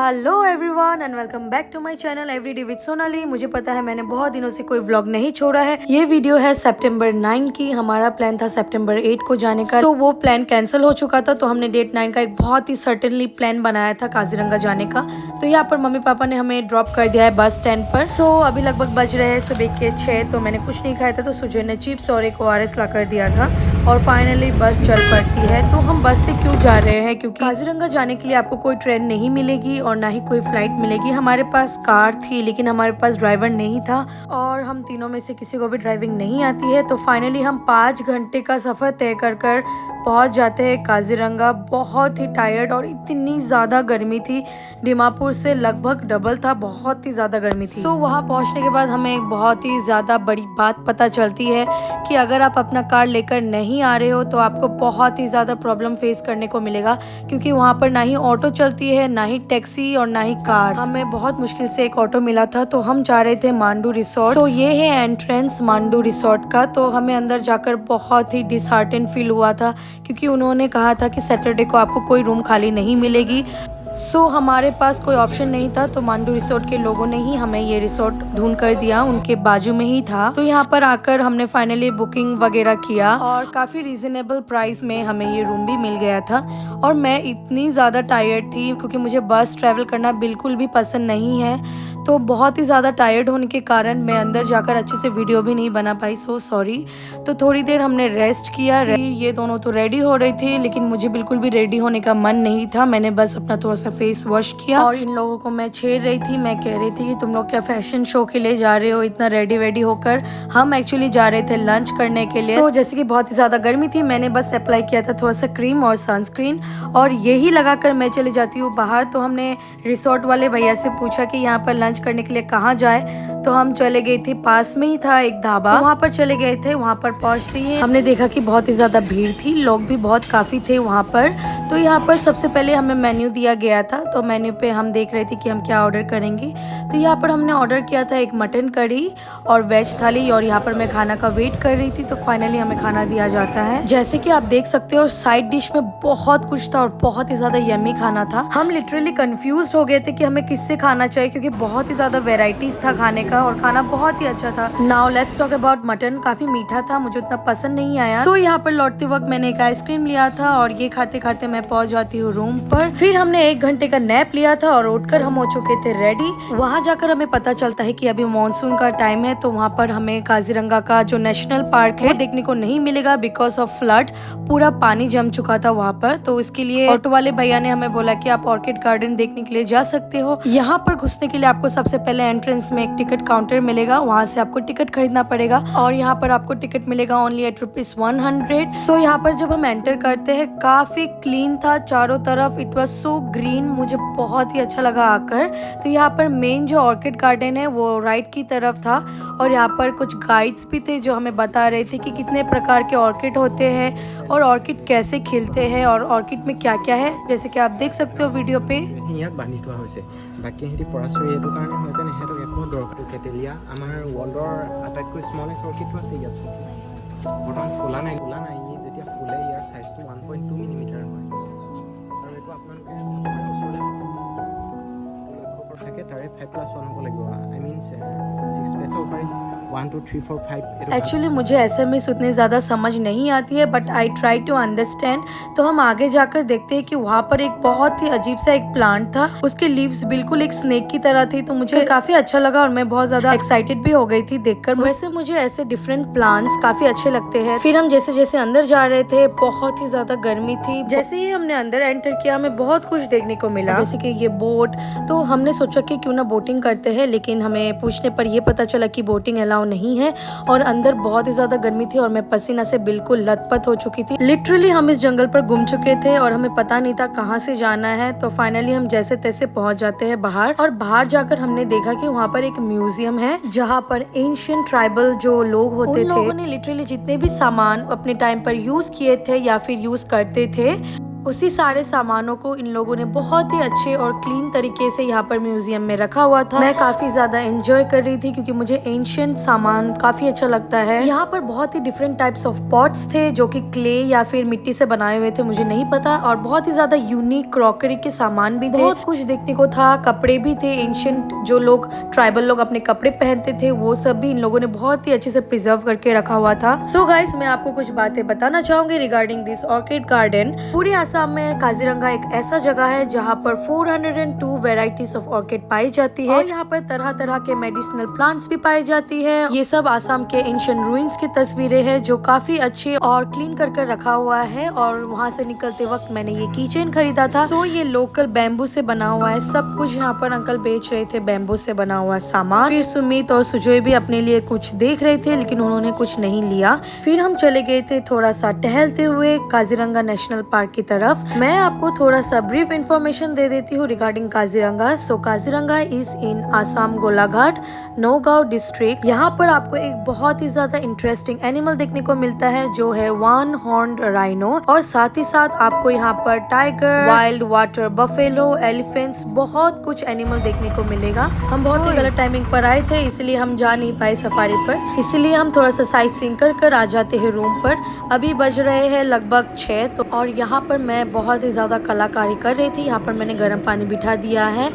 Hello everyone and welcome back to my channel everyday with Sonali. मुझे पता है मैंने बहुत दिनों से कोई व्लॉग नहीं छोड़ा है। ये वीडियो है सितंबर 9 की। हमारा प्लान था सितंबर 8 को जाने का, तो वो प्लान कैंसिल हो चुका था। तो हमने डेट 9 का एक बहुत ही सर्टेनली प्लान बनाया था काजीरंगा जाने का। तो यहाँ पर मम्मी पापा ने हमें ड्रॉप कर दिया है बस स्टैंड पर। सो अभी लगभग बज रहे हैं सुबह के 6। तो मैंने कुछ नहीं खाया था, तो सुजय ने चिप्स और एक ORS ला कर दिया था और फाइनली बस चल पड़ती है। तो हम बस से क्यों जा रहे हैं, क्योंकि काजीरंगा जाने के लिए आपको कोई ट्रेन नहीं मिलेगी और ना ही कोई फ्लाइट मिलेगी। हमारे पास कार थी लेकिन हमारे पास ड्राइवर नहीं था और हम तीनों में से किसी को भी ड्राइविंग नहीं आती है। तो फाइनली हम 5 घंटे का सफ़र तय कर पहुंच जाते हैं काजीरंगा। बहुत ही टायर्ड और इतनी ज़्यादा गर्मी थी, दीमापुर से लगभग डबल था, बहुत ही ज़्यादा गर्मी थी। वहाँ पहुँचने के बाद हमें एक बहुत ही ज़्यादा बड़ी बात पता चलती है कि अगर आप अपना कार लेकर नहीं आ रहे हो तो आपको बहुत ही ज़्यादा प्रॉब्लम फेस करने को मिलेगा, क्योंकि वहाँ पर ना ही ऑटो चलती है, ना ही टैक्सी और ना ही कार। हमें बहुत मुश्किल से एक ऑटो मिला था। तो हम जा रहे थे मांडू रिसोर्ट। तो ये है एंट्रेंस मांडू रिसोर्ट का। तो हमें अंदर जाकर बहुत ही डिसहार्टेंड फील हुआ था, क्योंकि उन्होंने कहा था कि सैटरडे को आपको कोई रूम खाली नहीं मिलेगी। हमारे पास कोई ऑप्शन नहीं था। तो मांडू रिसोर्ट के लोगों ने ही हमें ये रिसोर्ट ढूंढ कर दिया, उनके बाजू में ही था। तो यहाँ पर आकर हमने फाइनली बुकिंग वगैरह किया और काफ़ी रीजनेबल प्राइस में हमें ये रूम भी मिल गया था। और मैं इतनी ज़्यादा टायर्ड थी, क्योंकि मुझे बस ट्रैवल करना बिल्कुल भी पसंद नहीं है। तो बहुत ही ज़्यादा टायर्ड होने के कारण मैं अंदर जाकर अच्छे से वीडियो भी नहीं बना पाई, सो सॉरी। तो थोड़ी देर हमने रेस्ट किया। ये दोनों तो रेडी हो रहे थे लेकिन मुझे बिल्कुल भी रेडी होने का मन नहीं था। मैंने बस अपना थोड़ा सा फेस वॉश किया और इन लोगों को मैं छेड़ रही थी। मैं कह रही थी कि तुम लोग क्या फैशन शो के लिए जा रहे हो इतना रेडी वेडी होकर। हम एक्चुअली जा रहे थे लंच करने के लिए। जैसे कि बहुत ही ज़्यादा गर्मी थी, मैंने बस अप्लाई किया था थोड़ा सा क्रीम और सनस्क्रीन और यही लगाकर मैं चली जाती हूँ बाहर। तो हमने रिसोर्ट वाले भैया से पूछा कि यहाँ पर लंच करने के लिए कहाँ जाए। तो हम चले गए थे, पास में ही था एक ढाबा, तो वहाँ पर चले गए थे। वहाँ पर पहुँचते ही हमने देखा कि बहुत ही ज़्यादा भीड़ थी, लोग भी बहुत काफ़ी थे वहाँ पर। तो यहाँ पर सबसे पहले हमें मेन्यू दिया गया था। तो मेन्यू पे हम देख रहे थे कि हम क्या ऑर्डर करेंगे। तो यहाँ पर हमने ऑर्डर किया था एक मटन करी और वेज थाली, और यहाँ पर मैं खाना का वेट कर रही थी। तो फाइनली हमें खाना दिया जाता है। जैसे कि आप देख सकते हो साइड डिश में बहुत कुछ था और बहुत ही ज़्यादा यम्मी खाना था। हम लिटरली कंफ्यूज हो गए थे कि हमें किससे खाना चाहिए, क्योंकि बहुत ही ज़्यादा वेराइटीज था खाने का और खाना बहुत ही अच्छा था। Now let's talk about mutton. काफ़ी मीठा था, मुझे उतना पसंद नहीं आया। यहाँ पर लौटते वक्त मैंने एक आइसक्रीम लिया था और ये खाते खाते मैं पहुंच जाती हूँ रूम पर। फिर हमने 1 घंटे का नैप लिया था और उठकर हम हो चुके थे रेडी। वहाँ जाकर हमें पता चलता है कि अभी मानसून का टाइम है। तो वहाँ पर हमें काजीरंगा का जो नेशनल पार्क है देखने को नहीं मिलेगा, बिकॉज ऑफ फ्लड। पूरा पानी जम चुका था वहाँ पर। तो इसके लिए ऑटो वाले भैया ने हमें बोला कि आप ऑर्किड गार्डन देखने के लिए जा सकते हो। यहाँ पर घुसने के लिए आपको सबसे पहले एंट्रेंस में एक टिकट काउंटर मिलेगा, वहाँ से आपको टिकट खरीदना पड़ेगा और यहाँ पर आपको टिकट मिलेगा ओनली एट ₹100। यहाँ पर जब हम एंटर करते हैं काफी क्लीन था चारों तरफ, इट वाज सो ग्रीन, मुझे बहुत ही अच्छा लगा आकर। तो यहाँ पर मेन जो ऑर्किड गार्डन है वो राइट की तरफ था और यहाँ पर कुछ गाइड्स भी थे जो हमें बता रहे थे कि कितने प्रकार के ऑर्किड होते हैं और ऑर्किड कैसे खिलते हैं और ऑर्किड में क्या क्या है, जैसे कि आप देख सकते हो वीडियो पे। बाकी সিহঁতি পৰাচৰি এইটো কাৰণে হয় যে সিহঁতক একো দৰকাৰ কেটেলিয়া আমাৰ ৱৰ্ল্ডৰ আটাইতকৈ স্মলেষ্ট অৰ্কিডটো আছে ইয়াত বৰ্তমান ফুলা নাই ই যেতিয়া ফুলে ইয়াৰ সাইজটো 1.2 মিলিমিটাৰ হয় আৰু এইটো আপোনালোকে লক্ষ্য থাকে তাৰে 5+1 হ'ব লাগিব। আই মিন 6 পেজ হ'ব পাৰি 1 2 3 4 5। एक्चुअली मुझे एसएमएस उतनी ज़्यादा समझ नहीं आती है, but I try to understand. तो हम आगे जाकर देखते हैं कि वहाँ पर एक बहुत ही अजीब सा एक प्लांट था, उसके लीव्स बिल्कुल एक स्नेक की तरह थी। तो मुझे काफ़ी अच्छा लगा और मैं बहुत ज़्यादा एक्साइटेड भी हो गई थी देखकर। वैसे मुझे ऐसे डिफरेंट प्लांट्स काफ़ी अच्छे लगते हैं। फिर हम जैसे जैसे अंदर जा रहे थे बहुत ही ज़्यादा गर्मी थी। जैसे ही हमने अंदर एंटर किया हमें बहुत कुछ देखने को मिला, जैसे कि ये बोट। तो हमने सोचा कि क्यों ना बोटिंग करते हैं, लेकिन हमें पूछने पर यह पता चला कि बोटिंग अलाउ नहीं है और अंदर बहुत ही ज्यादा गर्मी थी और मैं पसीना से बिल्कुल लथपथ हो चुकी थी। लिटरली हम इस जंगल पर घूम चुके थे और हमें पता नहीं था कहाँ से जाना है। तो फाइनली हम जैसे तैसे पहुंच जाते हैं बाहर और बाहर जाकर हमने देखा कि वहाँ पर एक म्यूजियम है जहाँ पर एंशिएंट ट्राइबल जो लोग होते थे, लोगों ने लिटरली जितने भी सामान अपने टाइम पर यूज किए थे या फिर यूज करते थे उसी सारे सामानों को इन लोगों ने बहुत ही अच्छे और क्लीन तरीके से यहाँ पर म्यूजियम में रखा हुआ था। मैं काफी ज्यादा एंजॉय कर रही थी क्योंकि मुझे एंशिएंट सामान काफी अच्छा लगता है। यहाँ पर बहुत ही डिफरेंट टाइप्स ऑफ पॉट्स थे जो कि क्ले या फिर मिट्टी से बनाए हुए थे, मुझे नहीं पता, और बहुत ही ज्यादा यूनिक क्रॉकरी के सामान भी थे। बहुत कुछ देखने को था, कपड़े भी थे, एंशिएंट जो लोग ट्राइबल लोग अपने कपड़े पहनते थे वो सब भी इन लोगों ने बहुत ही अच्छे से प्रिजर्व करके रखा हुआ था। सो गाइस, मैं आपको कुछ बातें बताना चाहूंगी रिगार्डिंग दिस ऑर्किड गार्डन। पूरे आसाम में काजीरंगा एक ऐसा जगह है जहाँ पर 402 वेराइटीज ऑफ ऑर्किड पाई जाती है और यहाँ पर तरह तरह के मेडिसिनल प्लांट्स भी पाई जाती है। ये सब आसाम के एंशिएंट रूइंस की तस्वीरें हैं जो काफी अच्छे और क्लीन करके रखा हुआ है। और वहाँ से निकलते वक्त मैंने ये कीचेन खरीदा था। सो ये लोकल बैम्बू से बना हुआ है, सब कुछ यहाँ पर अंकल बेच रहे थे बैम्बू से बना हुआ सामान। फिर सुमित और सुजोय भी अपने लिए कुछ देख रहे थे लेकिन उन्होंने कुछ नहीं लिया। फिर हम चले गए थे थोड़ा सा टहलते हुए काजीरंगा नेशनल पार्क की तरफ। मैं आपको थोड़ा सा ब्रीफ इंफॉर्मेशन दे देती हूँ regarding Kaziranga. So Kaziranga is in Assam Golaghat Naugaon district. यहाँ पर आपको एक बहुत ही ज्यादा इंटरेस्टिंग एनिमल देखने को मिलता है जो है वन हॉर्न्ड राइनो, और साथ ही साथ आपको यहाँ पर tiger, wild water buffalo, elephants, बहुत कुछ एनिमल देखने को मिलेगा। हम बहुत ही गलत टाइमिंग पर आए थे इसलिए हम जा नहीं पाए सफारी पर, इसलिए हम थोड़ा सा साइट सीइंग कर आ जाते हैं रूम पर। अभी बज रहे हैं लगभग 6 तो, और यहाँ पर मैं बहुत ही ज्यादा कलाकारी कर रही थी। यहाँ पर मैंने गर्म पानी बिठा दिया है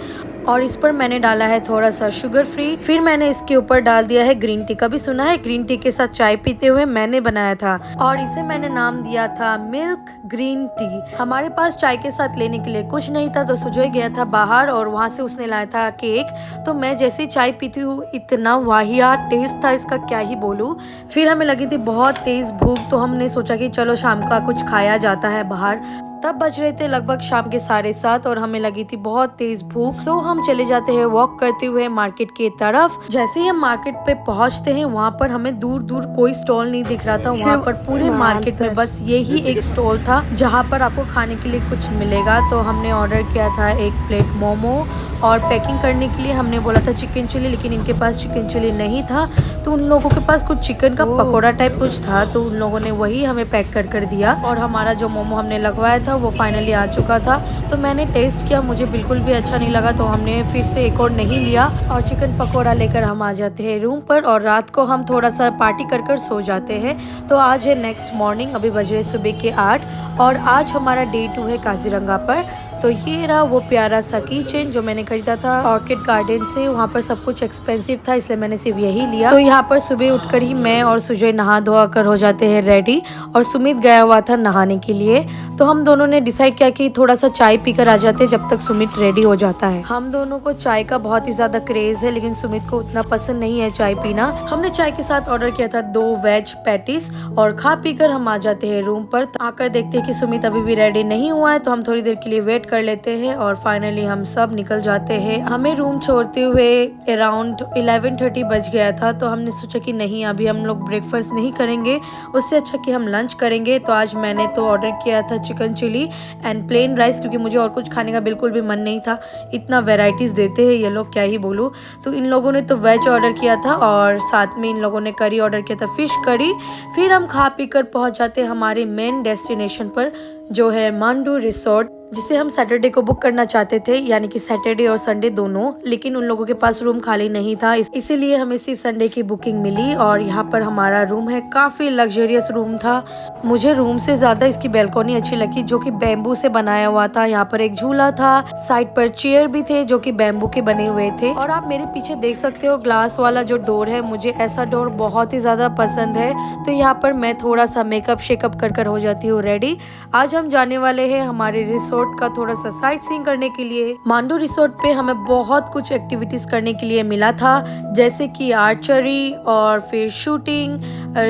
और इस पर मैंने डाला है थोड़ा सा शुगर फ्री। फिर मैंने इसके ऊपर डाल दिया है ग्रीन टी। कभी सुना है ग्रीन टी के साथ चाय पीते हुए? मैंने बनाया था और इसे मैंने नाम दिया था मिल्क ग्रीन टी। हमारे पास चाय के साथ लेने के लिए कुछ नहीं था तो सुजोय गया था बाहर और वहाँ से उसने लाया था केक। तो मैं जैसे चाय पीती हूँ इतना वाहियात टेस्ट था इसका, क्या ही बोलूँ। फिर हमें लगी थी बहुत तेज भूख तो हमने सोचा कि चलो शाम का कुछ खाया जाता है बाहर। तब बज रहे थे लगभग शाम के 7:30 और हमें लगी थी बहुत तेज भूख। सो हम चले जाते हैं वॉक करते हुए मार्केट की तरफ। जैसे ही हम मार्केट पे पहुंचते हैं वहाँ पर हमें दूर दूर कोई स्टॉल नहीं दिख रहा था। वहाँ पर पूरे मार्केट में बस यही एक स्टॉल था जहाँ पर आपको खाने के लिए कुछ मिलेगा। तो हमने ऑर्डर किया था एक प्लेट मोमो और पैकिंग करने के लिए हमने बोला था चिकन चिली, लेकिन इनके पास चिकन चिली नहीं था तो उन लोगों के पास कुछ चिकन का पकौड़ा टाइप कुछ था तो उन लोगों ने वही हमें पैक कर दिया। और हमारा जो मोमो हमने लगवाया था वो फाइनली आ चुका था। तो मैंने टेस्ट किया, मुझे बिल्कुल भी अच्छा नहीं लगा तो हमने फिर से एक और नहीं लिया और चिकन पकौड़ा लेकर हम आ जाते हैं रूम पर और रात को हम थोड़ा सा पार्टी कर सो जाते हैं। तो आज है नेक्स्ट मॉर्निंग, अभी बज रहे सुबह के 8 और आज हमारा डे 2 है काजीरंगा पर। तो ये रहा वो प्यारा सा कीचेन जो मैंने खरीदा था ऑर्किड गार्डन से। वहाँ पर सब कुछ एक्सपेंसिव था इसलिए मैंने सिर्फ यही लिया। तो यहाँ पर सुबह उठकर ही मैं और सुजय नहा धोआ कर हो जाते हैं रेडी और सुमित गया हुआ था नहाने के लिए। तो हम दोनों ने डिसाइड किया कि थोड़ा सा चाय पीकर आ जाते जब तक सुमित रेडी हो जाता है। हम दोनों को चाय का बहुत ही ज्यादा क्रेज है लेकिन सुमित को उतना पसंद नहीं है चाय पीना। हमने चाय के साथ ऑर्डर किया था 2 वेज पैटीज और खा पी कर हम आ जाते हैं रूम पर। आकर देखते हैं कि सुमित अभी भी रेडी नहीं हुआ है तो हम थोड़ी देर के लिए वेट कर लेते हैं और फाइनली हम सब निकल जाते हैं। हमें रूम छोड़ते हुए अराउंड 11:30 बज गया था तो हमने सोचा कि नहीं अभी हम लोग ब्रेकफास्ट नहीं करेंगे, उससे अच्छा कि हम लंच करेंगे। तो आज मैंने तो ऑर्डर किया था chicken chilli and plain rice क्योंकि मुझे और कुछ खाने का बिल्कुल भी मन नहीं था। इतना वेराइटीज देते हैं ये लोग, क्या ही बोलूँ। तो इन लोगों ने तो वेज ऑर्डर किया था और साथ में इन लोगों ने करी ऑर्डर किया था, फिश करी। फिर हम खा पी कर पहुँच जाते हमारे मेन डेस्टिनेशन पर जो है मांडू रिसोर्ट, जिसे हम सैटरडे को बुक करना चाहते थे, यानी कि सैटरडे और संडे दोनों, लेकिन उन लोगों के पास रूम खाली नहीं था इसीलिए हमें सिर्फ संडे की बुकिंग मिली। और यहाँ पर हमारा रूम है, काफी लग्जरियस रूम था। मुझे रूम से ज्यादा इसकी बैल्कनी अच्छी लगी जो कि बैम्बू से बनाया हुआ था। यहाँ पर एक झूला था, साइड पर चेयर भी थे जो कि बैम्बू के बने हुए थे। और आप मेरे पीछे देख सकते हो ग्लास वाला जो डोर है, मुझे ऐसा डोर बहुत ही ज्यादा पसंद है। तो यहाँ पर मैं थोड़ा सा मेकअप शेकअप कर हो जाती हूँ रेडी। आज हम जाने वाले हैं हमारे रिसोर्ट का थोड़ा सा साइट सीइंग करने के लिए। मांडू रिसोर्ट पे हमें बहुत कुछ एक्टिविटीज करने के लिए मिला था, जैसे कि आर्चरी और फिर शूटिंग,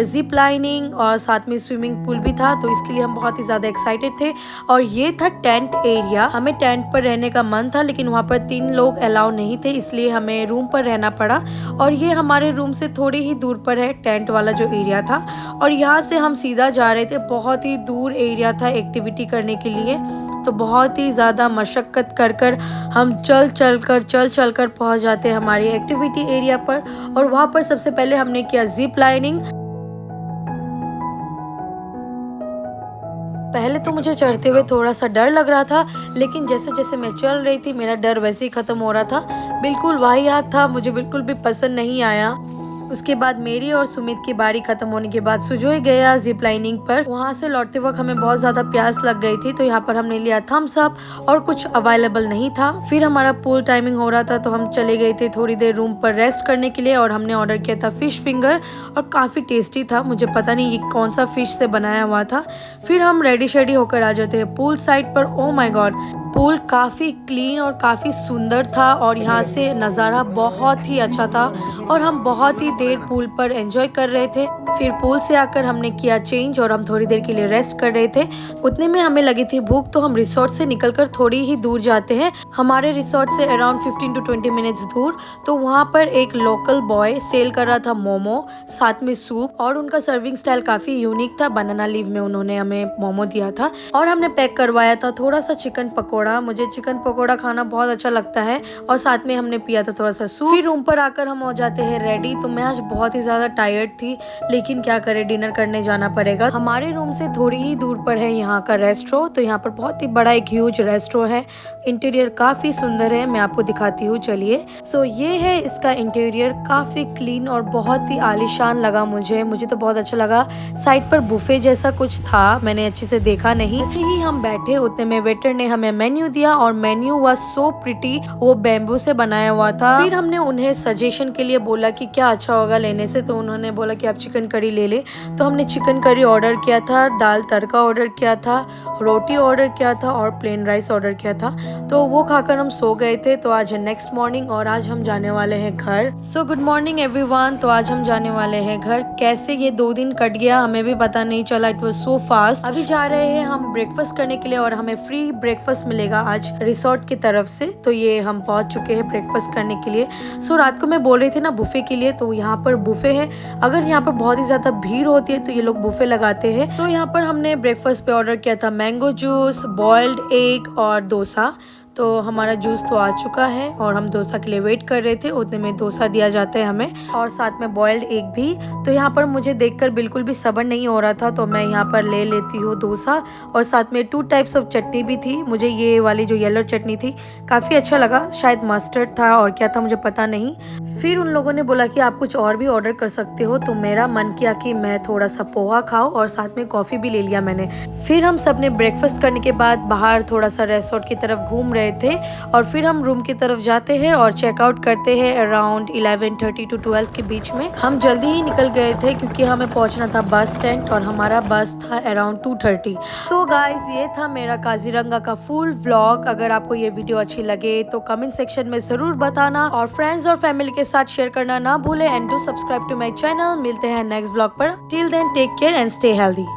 जिप लाइनिंग और साथ में स्विमिंग पूल भी था। तो इसके लिए हम बहुत ही ज्यादा एक्साइटेड थे। और ये था टेंट एरिया, हमें टेंट पर रहने का मन था लेकिन वहाँ पर 3 लोग अलाउ नहीं थे इसलिए हमें रूम पर रहना पड़ा। और ये हमारे रूम से थोड़ी ही दूर पर है टेंट वाला जो एरिया था और यहाँ से हम सीधा जा रहे थे। बहुत ही दूर एरिया था एक्टिविटी करने के लिए, तो बहुत ही ज़्यादा मशक्क़त कर हम चल चल कर पहुंच जाते हैं हमारी एक्टिविटी एरिया पर। और वहाँ पर सबसे पहले हमने किया जिप लाइनिंग। पहले तो मुझे चढ़ते हुए थोड़ा सा डर लग रहा था, लेकिन जैसे जैसे मैं चल रही थी मेरा डर वैसे ही ख़त्म हो रहा था। बिल्कुल वाहियात था, मुझे बिल्कुल भी पसंद नहीं आया। उसके बाद मेरी और सुमित की बारी खत्म होने के बाद सुजोई गया जिप लाइनिंग पर। वहाँ से लौटते वक्त हमें बहुत ज़्यादा प्यास लग गई थी, तो यहाँ पर हमने लिया थम्स अप और कुछ अवेलेबल नहीं था। फिर हमारा पूल टाइमिंग हो रहा था, तो हम चले गए थे थोड़ी देर रूम पर रेस्ट करने के लिए और हमने ऑर्डर किया था फिश फिंगर और काफ़ी टेस्टी था। मुझे पता नहीं ये कौन सा फिश से बनाया हुआ था। फिर हम रेडी शेडी होकर आ जाते हैं पूल साइड पर। ओ माय गॉड, पूल काफ़ी क्लीन और काफ़ी सुंदर था और यहाँ से नज़ारा बहुत ही अच्छा था और हम बहुत ही देर पूल पर एंजॉय कर रहे थे। फिर पूल से आकर हमने किया चेंज और हम थोड़ी देर के लिए रेस्ट कर रहे थे। उतने में हमें लगी थी भूख, तो हम रिसोर्ट से निकलकर थोड़ी ही दूर जाते हैं, हमारे रिसोर्ट से अराउंड 15 to 20 मिनट्स दूर। तो वहाँ पर एक लोकल बॉय सेल कर रहा था मोमो, साथ में सूप, और उनका सर्विंग स्टाइल काफ़ी यूनिक था। बनाना लीव में उन्होंने हमें मोमो दिया था और हमने पैक करवाया था थोड़ा सा चिकन पकौड़ा। मुझे चिकन पकौड़ा खाना बहुत अच्छा लगता है और साथ में हमने पिया था थोड़ा सा सूप। फिर रूम पर आकर हम हो जाते हैं रेडी। तो मैं आज बहुत ही ज़्यादा टायर्ड थी, लेकिन क्या करें, डिनर करने जाना पड़ेगा। हमारे रूम से थोड़ी ही दूर पर है यहाँ का रेस्टोरेंट। तो यहाँ पर बहुत ही बड़ा एक ह्यूज रेस्टोरेंट है, इंटीरियर काफ़ी सुंदर है, मैं आपको दिखाती हूँ, चलिए। सो ये है इसका इंटीरियर, काफ़ी क्लीन और बहुत ही आलीशान लगा मुझे तो बहुत अच्छा लगा। साइड पर बुफे जैसा कुछ था, मैंने अच्छे से देखा नहीं। ऐसे ही हम बैठे, उतने में वेटर ने हमें मेन्यू दिया और मेन्यू वाज सो प्रिटी, वो बैम्बू से बनाया हुआ था। फिर हमने उन्हें सजेशन के लिए बोला कि क्या अच्छा होगा लेने से, तो उन्होंने बोला कि आप चिकन करी ले ले। तो हमने चिकन करी ऑर्डर किया था, दाल तड़का ऑर्डर किया था, रोटी ऑर्डर किया था और प्लेन राइस ऑर्डर किया था। तो वो खाकर हम सो गए थे। तो आज है नेक्स्ट मॉर्निंग और आज हम जाने वाले हैं घर। So good morning everyone. तो आज हम जाने वाले हैं घर। कैसे ये 2 दिन कट गया हमें भी पता नहीं चला, इट वाज सो फास्ट। अभी जा रहे हैं हम ब्रेकफास्ट करने के लिए और हमें फ्री ब्रेकफास्ट मिलेगा आज रिसोर्ट की तरफ से। तो ये हम पहुंच चुके हैं ब्रेकफास्ट करने के लिए। सो रात को मैं बोल रही थी ना बुफे के लिए, तो यहाँ पर बुफे है। अगर यहाँ पर बहुत ही ज़्यादा भीड़ होती है तो ये लोग बुफे लगाते हैं। सो यहाँ पर हमने ब्रेकफास्ट पे ऑर्डर किया था मैंगो जूस, बॉइल्ड एग और डोसा। तो हमारा जूस तो आ चुका है और हम डोसा के लिए वेट कर रहे थे, उतने में डोसा दिया जाता है हमें और साथ में बॉइल्ड एग भी। तो यहाँ पर मुझे देखकर बिल्कुल भी सब्र नहीं हो रहा था, तो मैं यहाँ पर ले लेती हूँ डोसा और साथ में 2 टाइप्स ऑफ चटनी भी थी। मुझे ये वाली जो येलो चटनी थी काफ़ी अच्छा लगा, शायद मस्टर्ड था और क्या था मुझे पता नहीं। फिर उन लोगों ने बोला कि आप कुछ और भी ऑर्डर कर सकते हो, तो मेरा मन किया कि मैं थोड़ा सा पोहा खाऊं और साथ में कॉफ़ी भी ले लिया मैंने। फिर हम सब ने ब्रेकफास्ट करने के बाद बाहर थोड़ा सा रेस्टोरेंट की तरफ घूम रहे थे और फिर हम रूम की तरफ जाते हैं और चेकआउट करते हैं अराउंड 11:30 to 12 के बीच में। हम जल्दी ही निकल गए थे क्योंकि हमें पहुंचना था बस स्टैंड और हमारा बस था अराउंड 2:30। सो गाइज, ये था मेरा काजीरंगा का फुल व्लॉग। अगर आपको ये वीडियो अच्छी लगे तो कमेंट सेक्शन में ज़रूर बताना और फ्रेंड्स और फैमिली के साथ शेयर करना ना भूले and do subscribe to my channel. मिलते हैं नेक्स्ट व्लॉग पर। Till then take care and stay healthy.